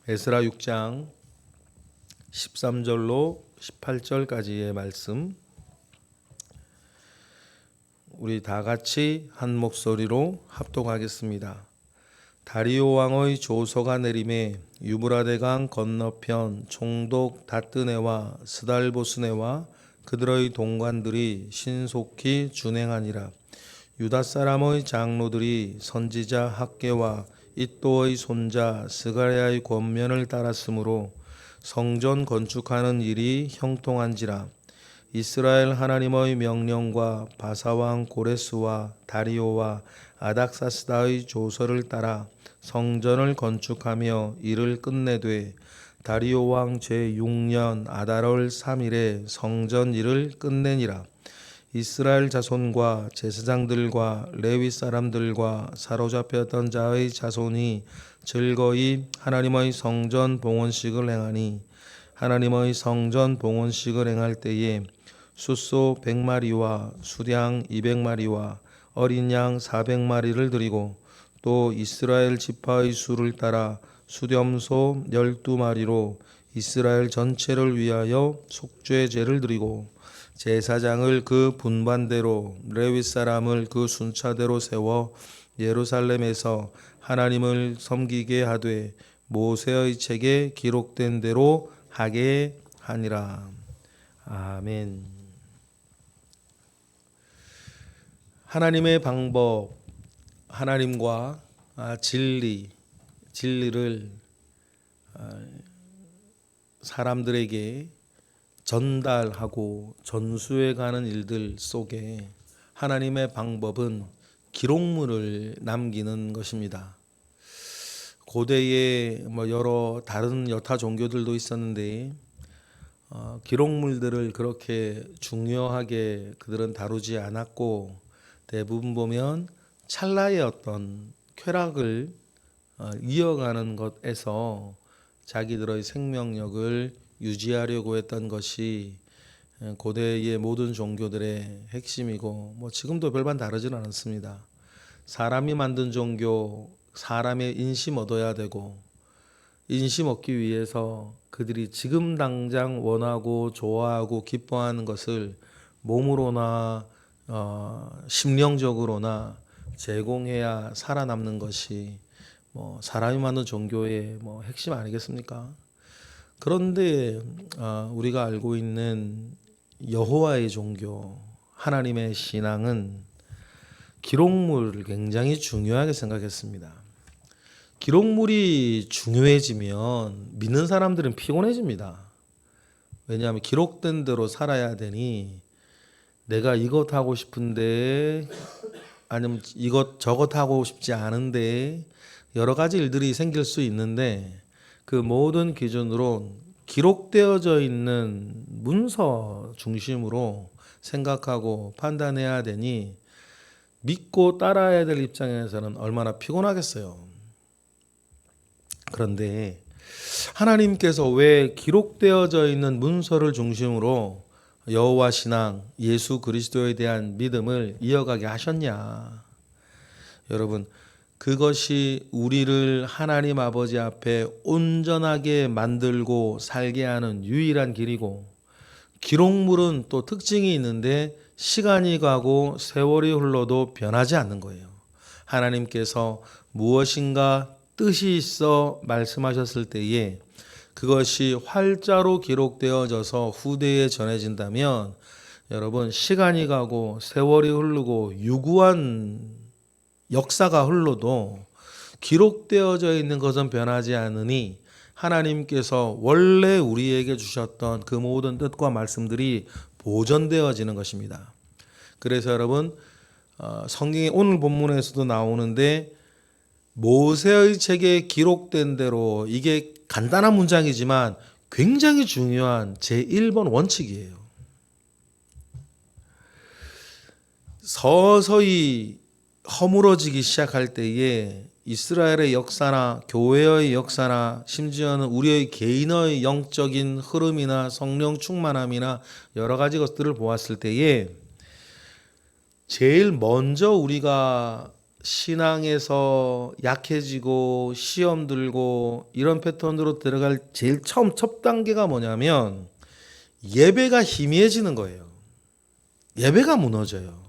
에스라 6장 13절로 18절까지의 말씀, 우리 다 같이 한 목소리로 합독하겠습니다. 다리오 왕의 조서가 내림에 유브라데강 건너편 총독 다뜨네와 스달보스네와 그들의 동관들이 신속히 준행하니라. 유다 사람의 장로들이 선지자 학개와 이또의 손자 스가랴의 권면을 따랐으므로 성전 건축하는 일이 형통한지라. 이스라엘 하나님의 명령과 바사왕 고레스와 다리오와 아닥사스다의 조서를 따라 성전을 건축하며 일을 끝내되 다리오 왕 제6년 아달월 3일에 성전 일을 끝내니라. 이스라엘 자손과 제사장들과 레위 사람들과 사로잡혔던 자의 자손이 즐거이 하나님의 성전 봉헌식을 행하니, 하나님의 성전 봉헌식을 행할 때에 숫소 100마리와 수량 200마리와 어린 양 400마리를 드리고, 또 이스라엘 지파의 수를 따라 수렴소 12마리로 이스라엘 전체를 위하여 속죄제를 드리고, 제사장을 그 분반대로 레위 사람을 그 순차대로 세워 예루살렘에서 하나님을 섬기게 하되 모세의 책에 기록된 대로 하게 하니라. 아멘. 하나님의 방법, 하나님과 진리를 사람들에게 전달하고 전수해가는 일들 속에 하나님의 방법은 기록물을 남기는 것입니다. 고대에 여러 다른 여타 종교들도 있었는데 기록물들을 그렇게 중요하게 그들은 다루지 않았고, 대부분 보면 찰나의 어떤 쾌락을 이어가는 것에서 자기들의 생명력을 유지하려고 했던 것이 고대의 모든 종교들의 핵심이고, 지금도 별반 다르지는 않습니다. 사람이 만든 종교, 사람의 인심 얻어야 되고, 인심 얻기 위해서 그들이 지금 당장 원하고 좋아하고 기뻐하는 것을 몸으로나 심령적으로나 제공해야 살아남는 것이 사람이 만든 종교의 핵심 아니겠습니까? 그런데 우리가 알고 있는 여호와의 종교, 하나님의 신앙은 기록물을 굉장히 중요하게 생각했습니다. 기록물이 중요해지면 믿는 사람들은 피곤해집니다. 왜냐하면 기록된 대로 살아야 되니, 내가 이것 하고 싶은데 아니면 이것 저것 하고 싶지 않은데 여러 가지 일들이 생길 수 있는데, 그 모든 기준으로 기록되어져 있는 문서 중심으로 생각하고 판단해야 되니, 믿고 따라야 될 입장에서는 얼마나 피곤하겠어요. 그런데 하나님께서 왜 기록되어져 있는 문서를 중심으로 여호와 신앙, 예수 그리스도에 대한 믿음을 이어가게 하셨냐? 여러분, 그것이 우리를 하나님 아버지 앞에 온전하게 만들고 살게 하는 유일한 길이고, 기록물은 또 특징이 있는데 시간이 가고 세월이 흘러도 변하지 않는 거예요. 하나님께서 무엇인가 뜻이 있어 말씀하셨을 때에 그것이 활자로 기록되어져서 후대에 전해진다면, 여러분, 시간이 가고 세월이 흐르고 유구한 역사가 흘러도 기록되어져 있는 것은 변하지 않으니, 하나님께서 원래 우리에게 주셨던 그 모든 뜻과 말씀들이 보존되어지는 것입니다. 그래서 여러분, 성경의 오늘 본문에서도 나오는데 모세의 책에 기록된 대로, 이게 간단한 문장이지만 굉장히 중요한 제1번 원칙이에요. 서서히 허물어지기 시작할 때에 이스라엘의 역사나 교회의 역사나 심지어는 우리의 개인의 영적인 흐름이나 성령 충만함이나 여러 가지 것들을 보았을 때에 제일 먼저 우리가 신앙에서 약해지고 시험 들고 이런 패턴으로 들어갈 제일 처음 첫 단계가 뭐냐면 예배가 희미해지는 거예요. 예배가 무너져요.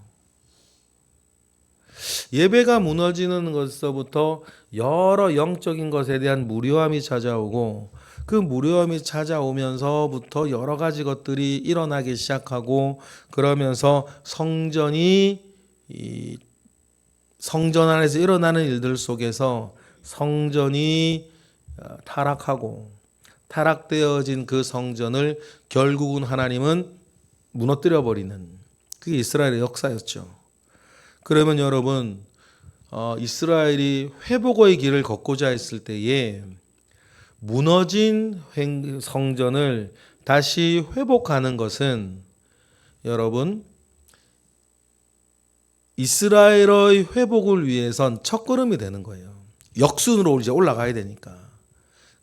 예배가 무너지는 것서부터 여러 영적인 것에 대한 무료함이 찾아오고 그 무료함이 찾아오면서부터 여러 가지 것들이 일어나기 시작하고 그러면서 성전 안에서 일어나는 일들 속에서 성전이 타락하고 타락되어진 그 성전을 결국은 하나님은 무너뜨려 버리는 그게 이스라엘의 역사였죠. 그러면 여러분 이스라엘이 회복의 길을 걷고자 했을 때에 무너진 성전을 다시 회복하는 것은 여러분 이스라엘의 회복을 위해선 첫걸음이 되는 거예요. 역순으로 이제 올라가야 되니까.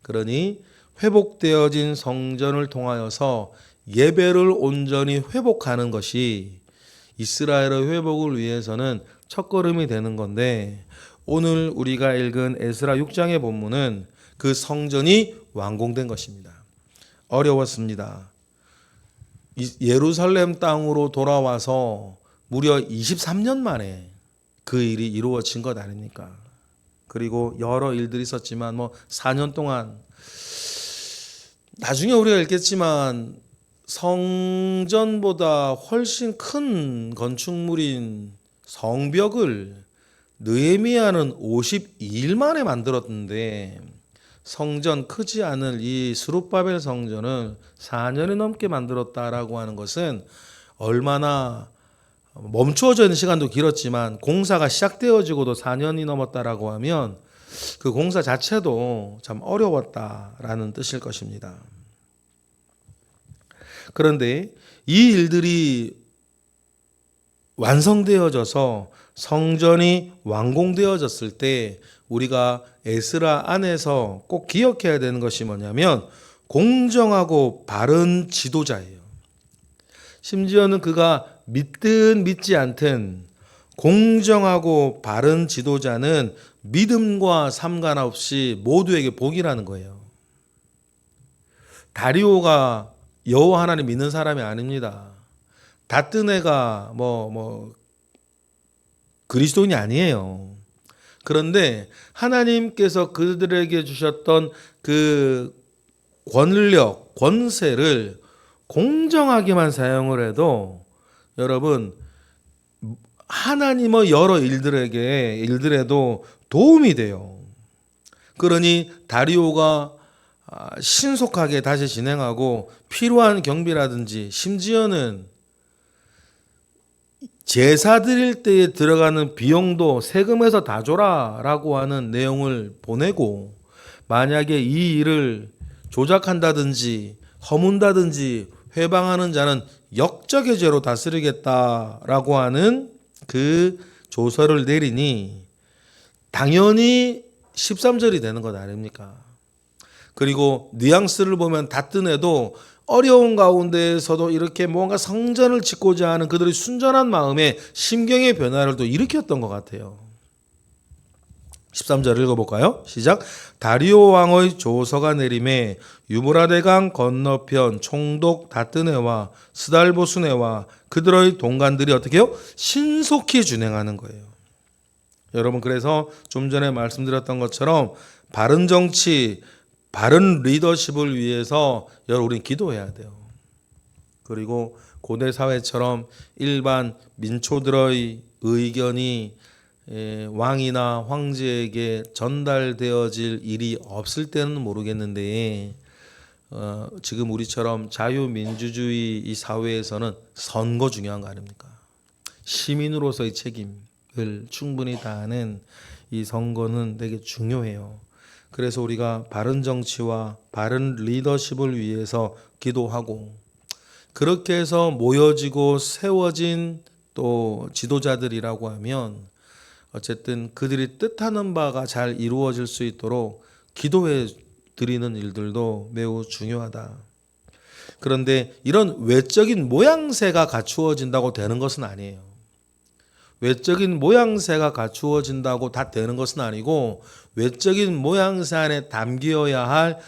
그러니 회복되어진 성전을 통하여서 예배를 온전히 회복하는 것이 이스라엘의 회복을 위해서는 첫걸음이 되는 건데 오늘 우리가 읽은 에스라 6장의 본문은 그 성전이 완공된 것입니다. 어려웠습니다. 예루살렘 땅으로 돌아와서 무려 23년 만에 그 일이 이루어진 것 아닙니까? 그리고 여러 일들이 있었지만 4년 동안 나중에 우리가 읽겠지만 성전보다 훨씬 큰 건축물인 성벽을 느헤미야는 52일 만에 만들었는데 성전 크지 않은 이 스룹바벨 성전을 4년이 넘게 만들었다라고 하는 것은 얼마나 멈추어져 있는 시간도 길었지만 공사가 시작되어지고도 4년이 넘었다라고 하면 그 공사 자체도 참 어려웠다라는 뜻일 것입니다. 그런데 이 일들이 완성되어져서 성전이 완공되어졌을 때 우리가 에스라 안에서 꼭 기억해야 되는 것이 뭐냐면 공정하고 바른 지도자예요. 심지어는 그가 믿든 믿지 않든 공정하고 바른 지도자는 믿음과 상관없이 모두에게 복이라는 거예요. 다리오가 여호와 하나님 믿는 사람이 아닙니다. 닷든 애가 그리스도인이 아니에요. 그런데 하나님께서 그들에게 주셨던 그 권력, 권세를 공정하게만 사용을 해도 여러분 하나님의 여러 일들에도 도움이 돼요. 그러니 다리오가 신속하게 다시 진행하고 필요한 경비라든지 심지어는 제사 드릴 때에 들어가는 비용도 세금에서 다 줘라라고 하는 내용을 보내고 만약에 이 일을 조작한다든지 허문다든지 회방하는 자는 역적의 죄로 다스리겠다라고 하는 그 조서를 내리니 당연히 13절이 되는 것 아닙니까? 그리고 뉘앙스를 보면 닷든 애도 어려운 가운데에서도 이렇게 뭔가 성전을 짓고자 하는 그들의 순전한 마음에 심경의 변화를 또 일으켰던 것 같아요. 13절 읽어볼까요? 시작. 다리오 왕의 조서가 내림에 유브라데강 건너편 총독 닷드네와 스달보스네와 그들의 동관들이 어떻게 해요? 신속히 준행하는 거예요. 여러분 그래서 좀 전에 말씀드렸던 것처럼 바른 정치, 바른 리더십을 위해서 여러분 우리는 기도해야 돼요. 그리고 고대 사회처럼 일반 민초들의 의견이 왕이나 황제에게 전달되어질 일이 없을 때는 모르겠는데 지금 우리처럼 자유민주주의 이 사회에서는 선거 중요한 거 아닙니까? 시민으로서의 책임을 충분히 다하는 이 선거는 되게 중요해요. 그래서 우리가 바른 정치와 바른 리더십을 위해서 기도하고 그렇게 해서 모여지고 세워진 또 지도자들이라고 하면 어쨌든 그들이 뜻하는 바가 잘 이루어질 수 있도록 기도해 드리는 일들도 매우 중요하다. 그런데 이런 외적인 모양새가 갖추어진다고 되는 것은 아니에요. 외적인 모양새가 갖추어진다고 다 되는 것은 아니고 외적인 모양새 안에 담겨야 할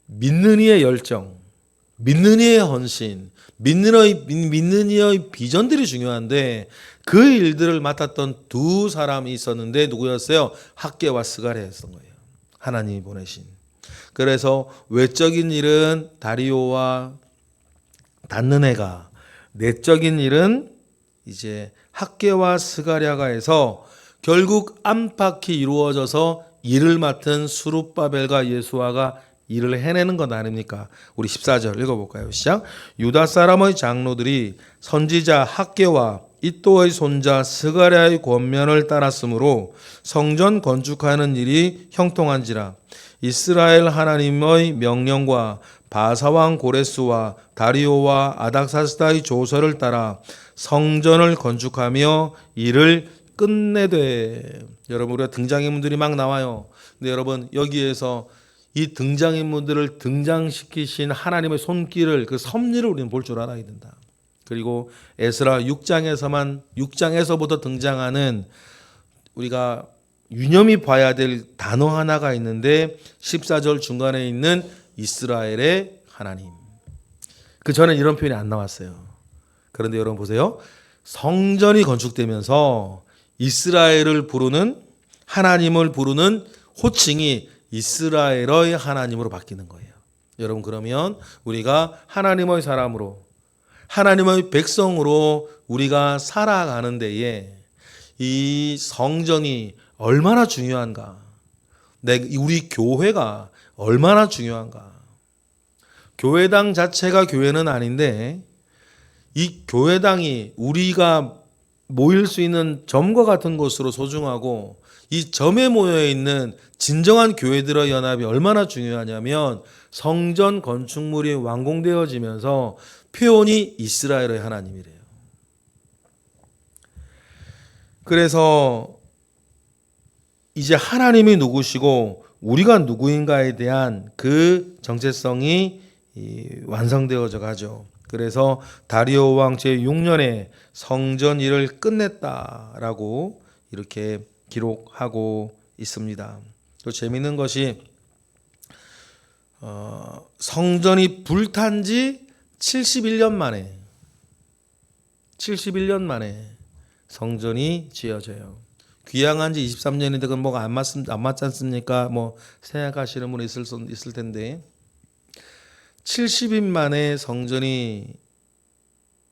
믿는 이의 열정, 믿는 이의 헌신, 믿는 이의 비전들이 중요한데 그 일들을 맡았던 두 사람이 있었는데 누구였어요? 학개와 스가랴였던 거예요. 하나님이 보내신. 그래서 외적인 일은 다리오와 닷느네가, 내적인 일은 이제 학개와 스가랴가 해서 결국 안팎이 이루어져서 일을 맡은 수룹바벨과 예수아가 일을 해내는 것 아닙니까? 우리 14절 읽어볼까요? 시작. 유다 사람의 장로들이 선지자 학개와 이또의 손자 스가랴의 권면을 따랐으므로 성전 건축하는 일이 형통한지라. 이스라엘 하나님의 명령과 바사왕 고레스와 다리오와 아닥사스다의 조서를 따라 성전을 건축하며 일을 끝내되. 여러분, 우리가 등장인물들이 막 나와요. 근데 여러분, 여기에서 이 등장인물들을 등장시키신 하나님의 손길을, 그 섭리를 우리는 볼 줄 알아야 된다. 그리고 에스라 6장에서부터 등장하는 우리가 유념히 봐야 될 단어 하나가 있는데 14절 중간에 있는 이스라엘의 하나님. 그 전에 이런 표현이 안 나왔어요. 그런데 여러분 보세요. 성전이 건축되면서 이스라엘을 부르는, 하나님을 부르는 호칭이 이스라엘의 하나님으로 바뀌는 거예요. 여러분, 그러면 우리가 하나님의 사람으로, 하나님의 백성으로 우리가 살아가는 데에 이 성전이 얼마나 중요한가, 우리 교회가 얼마나 중요한가. 교회당 자체가 교회는 아닌데 이 교회당이 우리가 모일 수 있는 점과 같은 곳으로 소중하고, 이 점에 모여 있는 진정한 교회들의 연합이 얼마나 중요하냐면 성전 건축물이 완공되어지면서 표현이 이스라엘의 하나님이래요. 그래서 이제 하나님이 누구시고 우리가 누구인가에 대한 그 정체성이 완성되어져 가죠. 그래서 다리오 왕 제6년에 성전 일을 끝냈다라고 이렇게 기록하고 있습니다. 또 재미있는 것이 성전이 불탄 지 71년 만에 성전이 지어져요. 귀향한 지 23년인데 그건 뭐가 안 맞지 않습니까? 뭐 생각하시는 분이 있을 텐데 70인 만에 성전이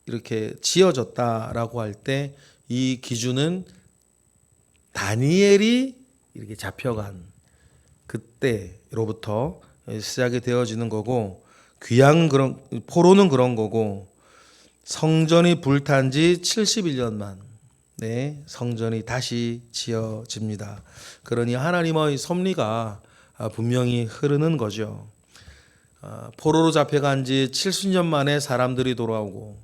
이렇게 지어졌다라고 할 때 이 기준은 다니엘이 이렇게 잡혀간 그때로부터 시작이 되어지는 거고, 포로는 그런 거고, 성전이 불탄 지 71년 만에 성전이 다시 지어집니다. 그러니 하나님의 섭리가 분명히 흐르는 거죠. 포로로 잡혀간 지 70년 만에 사람들이 돌아오고,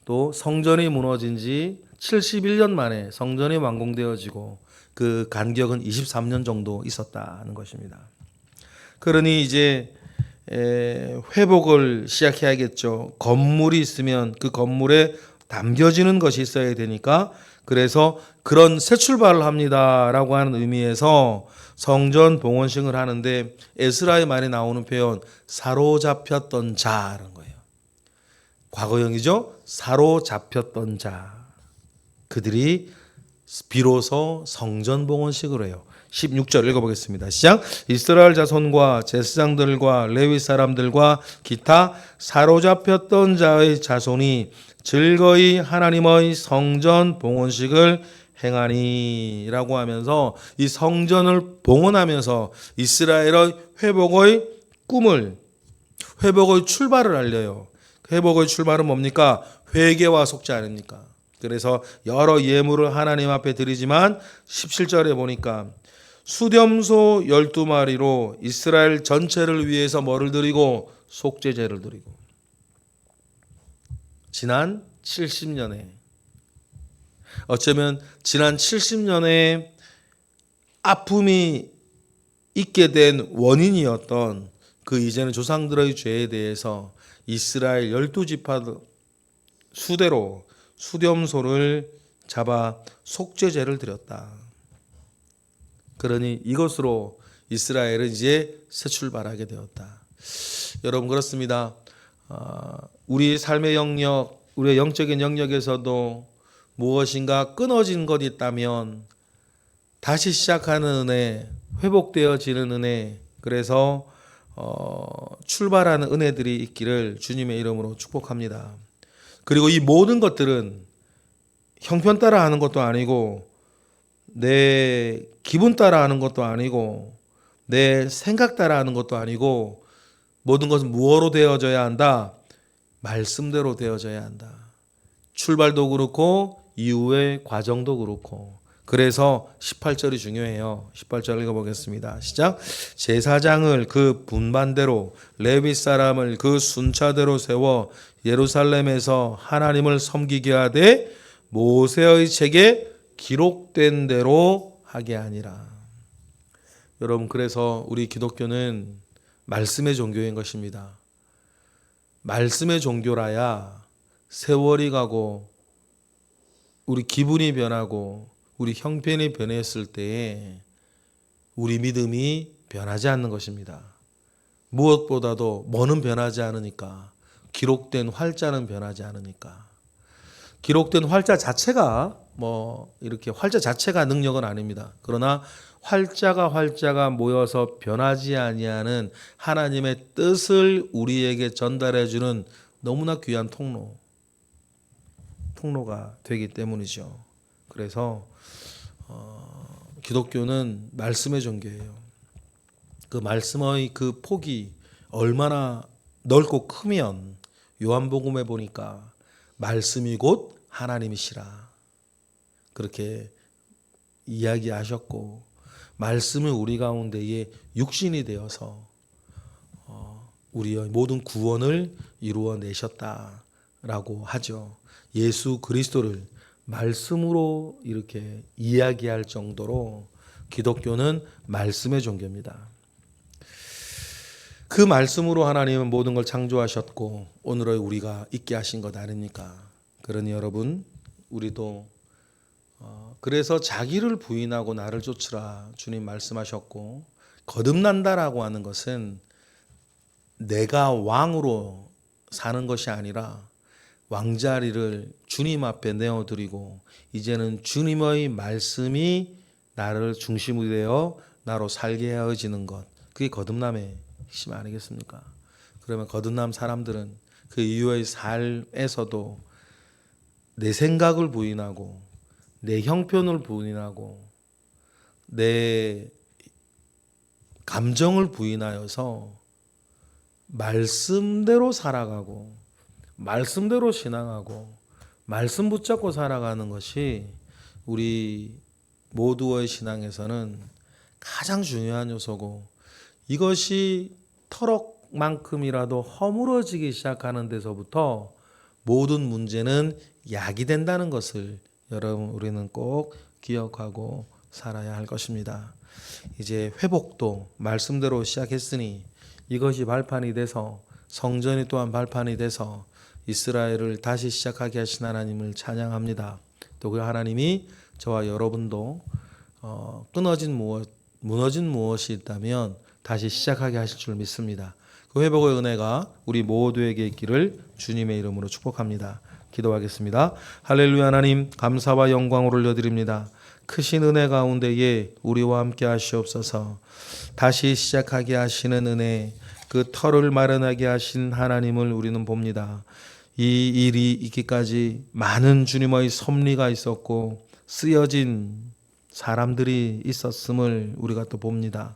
또 성전이 무너진 지 71년 만에 성전이 완공되어지고, 그 간격은 23년 정도 있었다는 것입니다. 그러니 이제 회복을 시작해야겠죠. 건물이 있으면 그 건물에 담겨지는 것이 있어야 되니까, 그래서 그런 새 출발을 합니다라고 하는 의미에서 성전 봉헌식을 하는데 에스라의 말에 나오는 표현 사로잡혔던 자라는 거예요. 과거형이죠. 사로잡혔던 자. 그들이 비로소 성전 봉헌식을 해요. 16절 읽어보겠습니다. 시작. 이스라엘 자손과 제사장들과 레위 사람들과 기타 사로잡혔던 자의 자손이 즐거이 하나님의 성전 봉헌식을 행하니라고 하면서 이 성전을 봉헌하면서 이스라엘의 회복의 꿈을, 회복의 출발을 알려요. 회복의 출발은 뭡니까? 회개와 속죄 아닙니까? 그래서 여러 예물을 하나님 앞에 드리지만 17절에 보니까 수렴소 12마리로 이스라엘 전체를 위해서 뭐를 드리고? 속죄제를 드리고. 지난 70년에, 어쩌면 지난 70년에 아픔이 있게 된 원인이었던 그 이제는 조상들의 죄에 대해서 이스라엘 12지파 수대로 수렴소를 잡아 속죄제를 드렸다. 그러니 이것으로 이스라엘은 이제 새 출발하게 되었다. 여러분 그렇습니다. 우리 삶의 영역, 우리의 영적인 영역에서도 무엇인가 끊어진 것 있다면 다시 시작하는 은혜, 회복되어지는 은혜, 그래서 출발하는 은혜들이 있기를 주님의 이름으로 축복합니다. 그리고 이 모든 것들은 형편 따라 하는 것도 아니고 내 기분 따라 하는 것도 아니고 내 생각 따라 하는 것도 아니고 모든 것은 무엇로 되어져야 한다? 말씀대로 되어져야 한다. 출발도 그렇고 이후의 과정도 그렇고. 그래서 18절이 중요해요. 18절 읽어보겠습니다. 시작. 제사장을 그 분반대로 레위 사람을 그 순차대로 세워 예루살렘에서 하나님을 섬기게 하되 모세의 책에 기록된 대로 하게 하니라. 여러분 그래서 우리 기독교는 말씀의 종교인 것입니다. 말씀의 종교라야 세월이 가고 우리 기분이 변하고 우리 형편이 변했을 때에 우리 믿음이 변하지 않는 것입니다. 무엇보다도 뭐는 변하지 않으니까, 기록된 활자는 변하지 않으니까. 기록된 활자 자체가 이렇게 활자 자체가 능력은 아닙니다. 그러나 활자가 모여서 변하지 아니하는 하나님의 뜻을 우리에게 전달해 주는 너무나 귀한 통로가 되기 때문이죠. 그래서 기독교는 말씀의 종교예요. 그 말씀의 그 폭이 얼마나 넓고 크면 요한복음에 보니까 말씀이 곧 하나님이시라 그렇게 이야기하셨고, 말씀은 우리 가운데에 육신이 되어서 우리의 모든 구원을 이루어내셨다라고 하죠. 예수 그리스도를 말씀으로 이렇게 이야기할 정도로 기독교는 말씀의 종교입니다. 그 말씀으로 하나님은 모든 걸 창조하셨고 오늘의 우리가 있게 하신 것 아닙니까? 그러니 여러분 우리도 그래서 자기를 부인하고 나를 쫓으라 주님 말씀하셨고, 거듭난다라고 하는 것은 내가 왕으로 사는 것이 아니라 왕자리를 주님 앞에 내어드리고 이제는 주님의 말씀이 나를 중심이 되어 나로 살게 하여지는 것, 그게 거듭남의 핵심 아니겠습니까? 그러면 거듭남 사람들은 그 이후의 삶에서도 내 생각을 부인하고 내 형편을 부인하고 내 감정을 부인하여서 말씀대로 살아가고 말씀대로 신앙하고 말씀 붙잡고 살아가는 것이 우리 모두의 신앙에서는 가장 중요한 요소고, 이것이 터럭만큼이라도 허물어지기 시작하는 데서부터 모든 문제는 약이 된다는 것을 여러분 우리는 꼭 기억하고 살아야 할 것입니다. 이제 회복도 말씀대로 시작했으니 이것이 발판이 돼서 성전이 또한 발판이 돼서 이스라엘을 다시 시작하게 하신 하나님을 찬양합니다. 또 그 하나님이 저와 여러분도 무너진 무엇이 있다면 다시 시작하게 하실 줄 믿습니다. 그 회복의 은혜가 우리 모두에게 있기를 주님의 이름으로 축복합니다. 기도하겠습니다. 할렐루야. 하나님 감사와 영광을 올려드립니다. 크신 은혜 가운데에 우리와 함께 하시옵소서. 다시 시작하게 하시는 은혜, 그 터를 마련하게 하신 하나님을 우리는 봅니다. 이 일이 있기까지 많은 주님의 섭리가 있었고 쓰여진 사람들이 있었음을 우리가 또 봅니다.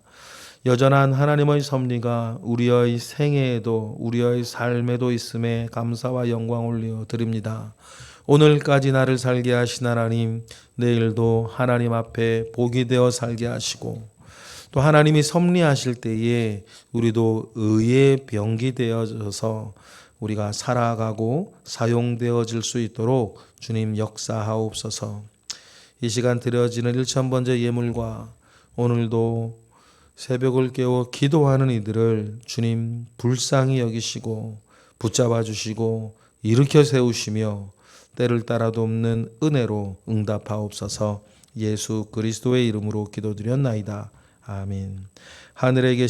여전한 하나님의 섭리가 우리의 생애에도 우리의 삶에도 있음에 감사와 영광 올려 드립니다. 오늘까지 나를 살게 하신 하나님, 내일도 하나님 앞에 복이 되어 살게 하시고 또 하나님이 섭리하실 때에 우리도 의의 병기 되어져서 우리가 살아가고 사용되어질 수 있도록 주님 역사하옵소서. 이 시간 드려지는 1000번째 예물과 오늘도 새벽을 깨워 기도하는 이들을 주님 불쌍히 여기시고 붙잡아 주시고 일으켜 세우시며 때를 따라도 없는 은혜로 응답하옵소서. 예수 그리스도의 이름으로 기도드렸나이다. 아멘. 하늘에 계신